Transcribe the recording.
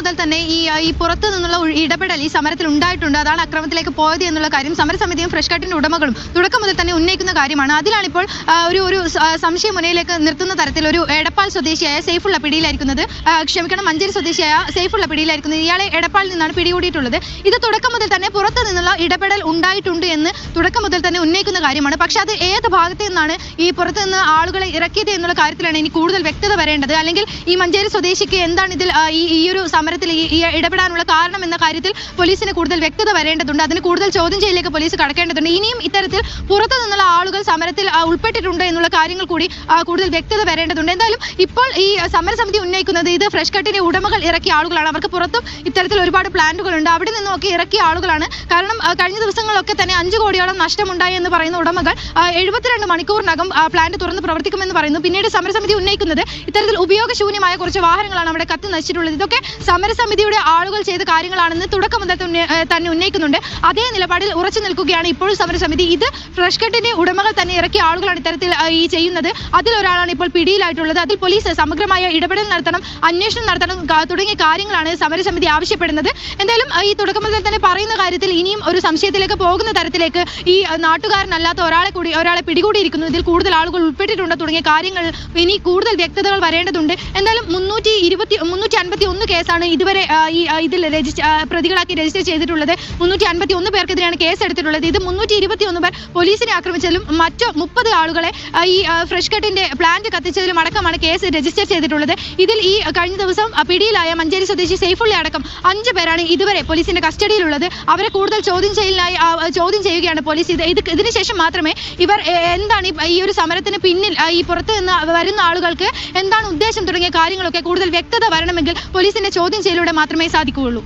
മുതൽ തന്നെ ഈ പുറത്തു നിന്നുള്ള ഇടപെടൽ ഈ സമരത്തിൽ ഉണ്ടായിട്ടുണ്ട്. അതാണ് അക്രമത്തിലേക്ക് പോയത് എന്നുള്ള കാര്യം സമരസമിതിയും ഫ്രഷ് കട്ടിന്റെ ഉടമകളും തുടക്കം മുതൽ തന്നെ ഉന്നയിക്കുന്ന കാര്യമാണ്. അതിലാണിപ്പോൾ ഒരു സംശയമുനയിലേക്ക് നിർത്തുന്ന തരത്തിൽ ഒരു എടപ്പാൾ സ്വദേശിയായ സൈഫുള്ള പിടിയിലായിരിക്കുന്നത്, മഞ്ചേരി സ്വദേശിയായ സൈഫുള്ള പിടിയിലായിരിക്കുന്നത്. ഇയാളെ എടപ്പാളിൽ നിന്നാണ് പിടികൂടിയിട്ടുള്ളത്. ഇത് തുടക്കം മുതൽ തന്നെ പുറത്തു നിന്നുള്ള ഇടപെടൽ ഉണ്ടായിട്ടുണ്ട് എന്ന് തുടക്കം മുതൽ തന്നെ ഉന്നയിക്കുന്ന കാര്യമാണ്. പക്ഷെ അത് ഏത് ഭാഗത്തു നിന്നാണ് ഈ പുറത്തു നിന്ന് ആളുകളെ ഇറക്കിയത് എന്നുള്ള കാര്യത്തിലാണ് ഇനി കൂടുതൽ വ്യക്തത വരേണ്ടത്. അല്ലെങ്കിൽ ഈ മഞ്ചേരി സ്വദേശിക്ക് എന്താണ് ഇതിൽ ഈ ഒരു സമരത്തിൽ ഈ ഇടപെടാനുള്ള കാരണം എന്ന കാര്യത്തിൽ പോലീസിന് കൂടുതൽ വ്യക്തത വരേണ്ടതുണ്ട്. അതിന് കൂടുതൽ ചോദ്യം ചെയ്യലിലേക്ക് പോലീസ് കടക്കേണ്ടതുണ്ട്. ഇനിയും ഇത്തരത്തിൽ പുറത്തു നിന്നുള്ള ആളുകൾ സമരത്തിൽ ഉൾപ്പെട്ടിട്ടുണ്ട് എന്നുള്ള കാര്യങ്ങൾ കൂടി കൂടുതൽ വ്യക്തത വരേണ്ടതുണ്ട്. എന്തായാലും ഇപ്പോൾ ഈ സമരസമിതി ഉന്നയിക്കുന്നത് ഇത് ഫ്രഷ് കട്ടിന്റെ ഉടമകൾ ഇറക്കിയ ആളുകളാണ്. അവർക്ക് പുറത്തും ഇത്തരത്തിൽ ഒരുപാട് പ്ലാന്റുകളുണ്ട്, അവിടെ നിന്നൊക്കെ ഇറക്കിയ ആളുകളാണ്. കാരണം കഴിഞ്ഞ ദിവസങ്ങളിലൊക്കെ തന്നെ 5 കോടിയോളം നഷ്ടമുണ്ടായി എന്ന് പറയുന്ന ഉടമകൾ 72 മണിക്കൂറിനകം പ്ലാന്റ് തുറന്ന് പ്രവർത്തിക്കുമെന്ന് പറയുന്നു. പിന്നീട് സമരസമിതി ഉന്നയിക്കുന്നത് ഇത്തരത്തിൽ ഉപയോഗശൂന്യമായ കുറച്ച് വാഹനങ്ങളാണ് അവിടെ കത്തി നശിച്ചിട്ടുള്ളത്. ഇതൊക്കെ സമരസമിതിയുടെ ആളുകൾ ചെയ്ത കാര്യങ്ങളാണെന്ന് തുടക്കം മുതൽ തന്നെ ഉന്നയിക്കുന്നുണ്ട്. അതേ നിലപാടിൽ ഉറച്ചു നിൽക്കുകയാണ് ഇപ്പോഴും സമരസമിതി. ഇത് ഫ്രഷ് കട്ടിന്റെ ഉടമകൾ തന്നെ ഇറക്കിയ ആളുകളാണ് ഇത്തരത്തിൽ ഈ ചെയ്യുന്നത്. അതിലൊരാളാണ് ഇപ്പോൾ പിടിയിലായിട്ടുള്ളത്. അതിൽ പോലീസ് സമഗ്രമായ ഇടപെടൽ നടത്തണം, അന്വേഷണം നടത്തണം തുടങ്ങിയ കാര്യങ്ങളാണ് സമരസമിതി ആവശ്യപ്പെടുന്നത്. എന്തായാലും ഈ തുടക്കം മുതൽ തന്നെ പറയുന്ന കാര്യത്തിൽ ഇനിയും ഒരു സംശയത്തിലേക്ക് പോകുന്ന തരത്തിലേക്ക് ഈ നാട്ടുകാരനല്ലാത്ത ഒരാളെ പിടികൂടിയിരിക്കുന്നു, ഇതിൽ കൂടുതൽ ആളുകൾ ഉൾപ്പെട്ടിട്ടുണ്ട് തുടങ്ങിയ കാര്യങ്ങൾ ഇനി കൂടുതൽ വ്യക്തതകൾ വരേണ്ടതുണ്ട്. എന്തായാലും 351 കേസാണ് ഇതുവരെ ഇതിൽ പ്രതികളാക്കി രജിസ്റ്റർ ചെയ്തിട്ടുള്ളത്. 351 പേർക്കെതിരെയാണ് കേസ് എടുത്തിട്ടുള്ളത്. ഇത് 321 പേർ പോലീസിനെ ആക്രമിച്ചതിലും മറ്റു 30 ആളുകളെ ഈ ഫ്രഷ് കട്ടിന്റെ പ്ലാന്റ് കത്തിച്ചതിലും അടക്കമാണ് കേസ് രജിസ്റ്റർ ചെയ്തിട്ടുള്ളത്. ഇതിൽ ഈ കഴിഞ്ഞ ദിവസം പിടിയിലായ മഞ്ചേരി സ്വദേശി സൈഫുള്ള അടക്കം 5 പേരാണ് ഇതുവരെ പോലീസിന്റെ കസ്റ്റഡിയിലുള്ളത്. അവരെ കൂടുതൽ ചോദ്യം ചെയ്യുകയാണ് പോലീസ്. ഇതിനുശേഷം മാത്രമേ ഇവർ എന്താണ് ഈ ഒരു സമരത്തിന് പിന്നിൽ ഈ പുറത്ത് നിന്ന് വരുന്ന ആളുകൾക്ക് എന്താണ് ഉദ്ദേശം തുടങ്ങിയ കാര്യങ്ങളൊക്കെ കൂടുതൽ വ്യക്തത വരണമെങ്കിൽ പോലീസിന്റെ ചോദ്യം ചെയ്യലിലൂടെ മാത്രമേ സാധിക്കുകയുള്ളൂ.